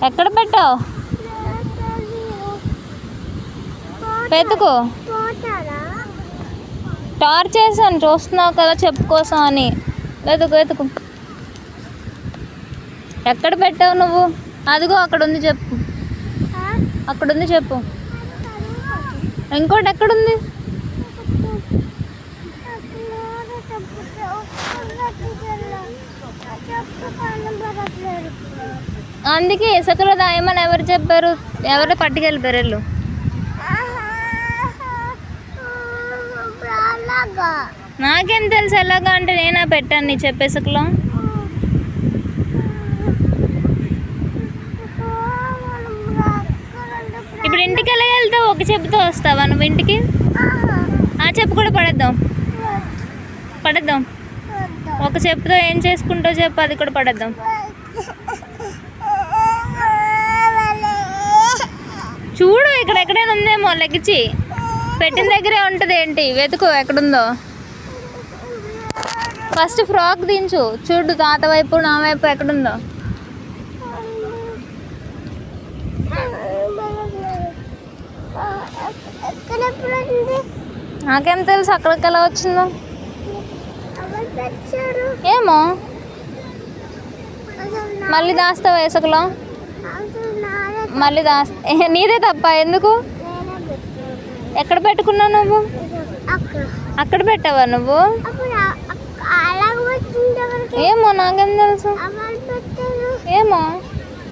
ఎక్కడ పెట్టావు? వెతుకు. టార్చ్ చేసాను, చూస్తున్నావు కదా చెప్పు కోసం అని. వెతుకు వెతుకు. ఎక్కడ పెట్టావు నువ్వు? అదిగో అక్కడ ఉంది, చెప్పు. అక్కడ ఉంది, చెప్పు. ఇంకోటి ఎక్కడుంది? అందుకే ఇసుకలో దాయమని ఎవరు చెప్పారు? ఎవరు పట్టుకెళ్ళిపోయారు వెళ్ళు. నాకేం తెలుసు ఎలాగా అంటే, నేనా పెట్టాను నీ చెప్పే ఇసుకలో. ఇప్పుడు ఇంటికి ఎలా వెళ్తావు? ఒక చెప్పుతో వస్తావా నువ్వు ఇంటికి? ఆ చెప్పు కూడా పడేద్దాం. పడేద్దాం. ఒక చెప్పుతో ఏం చేసుకుంటావు చెప్పు, అది కూడా పడేద్దాం. చూడు ఇక్కడ ఎక్కడైనా ఉందేమో, లెగ్గిచి పెట్టిన దగ్గరే ఉంటుంది. ఏంటి వెతుకు ఎక్కడుందో. ఫస్ట్ ఫ్రాక్ దించు, చూడు తాత వైపు నా వైపు ఎక్కడుందో. నాకేం తెలుసు అక్కడికి ఎలా వచ్చిందో. ఏమో. మళ్ళీ దాస్తావా ఇసుకలో? మళ్ళీ నీదే తప్ప ఎందుకు? ఎక్కడ పెట్టుకున్నావు నువ్వు? అక్కడ పెట్టావా నువ్వు? ఏమో, నాకేం తెలుసు. ఏమో.